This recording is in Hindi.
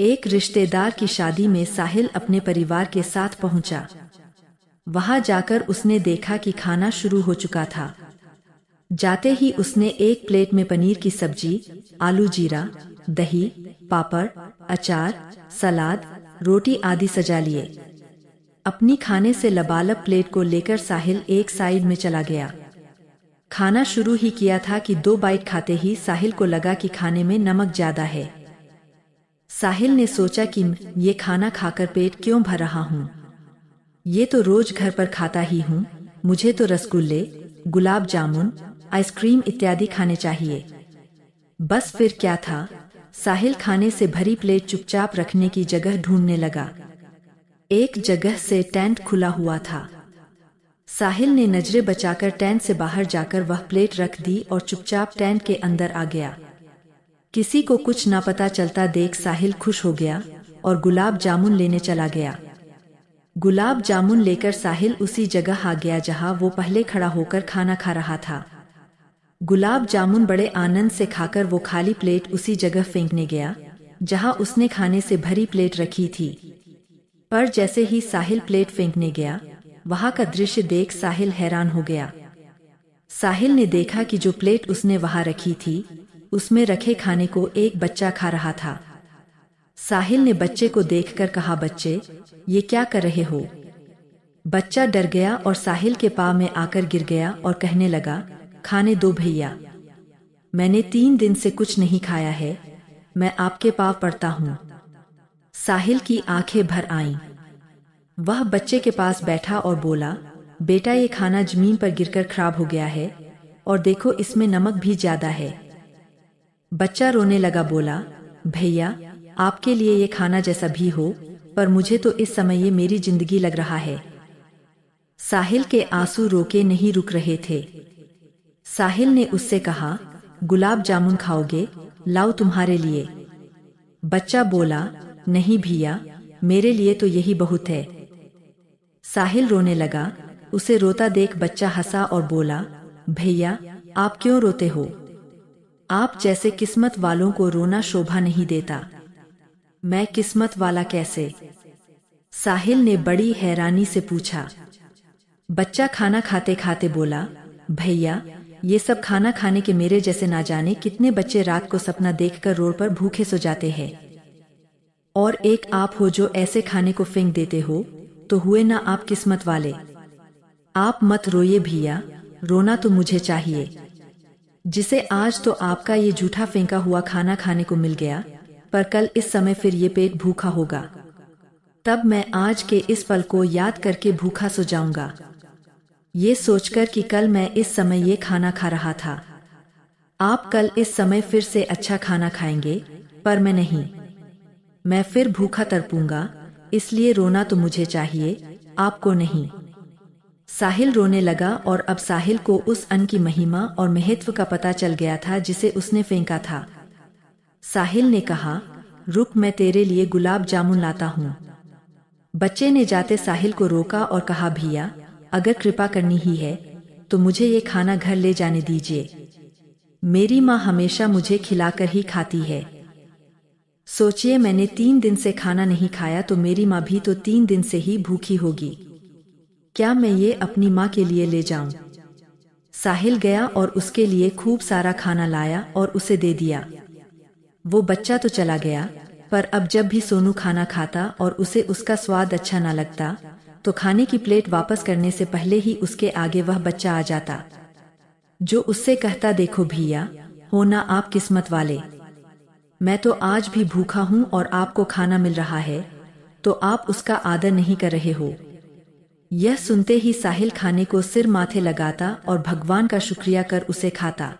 एक रिश्तेदार की शादी में साहिल अपने परिवार के साथ पहुंचा। वहां जाकर उसने देखा कि खाना शुरू हो चुका था। जाते ही उसने एक प्लेट में पनीर की सब्जी, आलू जीरा, दही, पापड़, अचार, सलाद, रोटी आदि सजा लिए। अपनी खाने से लबालब प्लेट को लेकर साहिल एक साइड में चला गया। खाना शुरू ही किया था कि 2 बाइट खाते ही साहिल को लगा कि खाने में नमक ज्यादा है। साहिल ने सोचा कि ये खाना खाकर पेट क्यों भर रहा हूँ, ये तो रोज घर पर खाता ही हूँ, मुझे तो रसगुल्ले, गुलाब जामुन, आइसक्रीम इत्यादि खाने चाहिए। बस फिर क्या था, साहिल खाने से भरी प्लेट चुपचाप रखने की जगह ढूंढने लगा। एक जगह से टेंट खुला हुआ था। साहिल ने नजरें बचाकर टेंट से बाहर जाकर वह प्लेट रख दी और चुपचाप टेंट के अंदर आ गया। किसी को कुछ ना पता चलता देख साहिल खुश हो गया और गुलाब जामुन लेने चला गया। गुलाब जामुन लेकर साहिल उसी जगह आ गया जहां वो पहले खड़ा होकर खाना खा रहा था। गुलाब जामुन बड़े आनंद से खाकर वो खाली प्लेट उसी जगह फेंकने गया जहां उसने खाने से भरी प्लेट रखी थी। पर जैसे ही साहिल प्लेट फेंकने गया, वहां का दृश्य देख साहिल हैरान हो गया। साहिल ने देखा कि जो प्लेट उसने वहां रखी थी, उसमें रखे खाने को एक बच्चा खा रहा था। साहिल ने बच्चे को देखकर कहा, बच्चे, ये क्या कर रहे हो? बच्चा डर गया और साहिल के पाँव में आकर गिर गया और कहने लगा, खाने दो भैया, मैंने 3 दिन से कुछ नहीं खाया है, मैं आपके पाँव पड़ता हूँ। साहिल की आंखें भर आईं। वह बच्चे के पास बैठा और बोला, बेटा, ये खाना जमीन पर गिरकर खराब हो गया है और देखो इसमें नमक भी ज्यादा है। बच्चा रोने लगा, बोला, भैया, आपके लिए ये खाना जैसा भी हो, पर मुझे तो इस समय ये मेरी जिंदगी लग रहा है। साहिल के आंसू रोके नहीं रुक रहे थे। साहिल ने उससे कहा, गुलाब जामुन खाओगे? लाओ तुम्हारे लिए। बच्चा बोला, नहीं भैया, मेरे लिए तो यही बहुत है। साहिल रोने लगा। उसे रोता देख बच्चा हंसा और बोला, भैया, आप क्यों रोते हो? आप जैसे किस्मत वालों को रोना शोभा नहीं देता। मैं किस्मत वाला कैसे? साहिल ने बड़ी हैरानी से पूछा। बच्चा खाना खाते खाते बोला, भैया, ये सब खाना खाने के मेरे जैसे ना जाने कितने बच्चे रात को सपना देखकर रोड पर भूखे सो जाते हैं, और एक आप हो जो ऐसे खाने को फेंक देते हो, तो हुए ना आप किस्मत वाले। आप मत रोइए भैया, रोना तो मुझे चाहिए, जिसे आज तो आपका ये झूठा फेंका हुआ खाना खाने को मिल गया, पर कल इस समय फिर ये पेट भूखा होगा। तब मैं आज के इस पल को याद करके भूखा सो जाऊंगा, ये सोचकर कि कल मैं इस समय ये खाना खा रहा था। आप कल इस समय फिर से अच्छा खाना खाएंगे, पर मैं नहीं, मैं फिर भूखा तड़पूंगा, इसलिए रोना तो मुझे चाहिए, आपको नहीं। साहिल रोने लगा और अब साहिल को उस अन्न की महिमा और महत्व का पता चल गया था जिसे उसने फेंका था। साहिल ने कहा, रुक, मैं तेरे लिए गुलाब जामुन लाता हूँ। बच्चे ने जाते साहिल को रोका और कहा, भैया, अगर कृपा करनी ही है तो मुझे ये खाना घर ले जाने दीजिए, मेरी माँ हमेशा मुझे खिलाकर ही खाती है। सोचिए, मैंने 3 दिन से खाना नहीं खाया तो मेरी माँ भी तो 3 दिन से ही भूखी होगी। क्या मैं ये अपनी माँ के लिए ले जाऊं? साहिल गया और उसके लिए खूब सारा खाना लाया और उसे दे दिया। वो बच्चा तो चला गया, पर अब जब भी सोनू खाना खाता और उसे उसका स्वाद अच्छा ना लगता, तो खाने की प्लेट वापस करने से पहले ही उसके आगे वह बच्चा आ जाता, जो उससे कहता, देखो भैया, हो ना आप किस्मत वाले, मैं तो आज भी भूखा हूँ और आपको खाना मिल रहा है, तो आप उसका आदर नहीं कर रहे हो। यह सुनते ही साहिल खाने को सिर माथे लगाता और भगवान का शुक्रिया कर उसे खाता।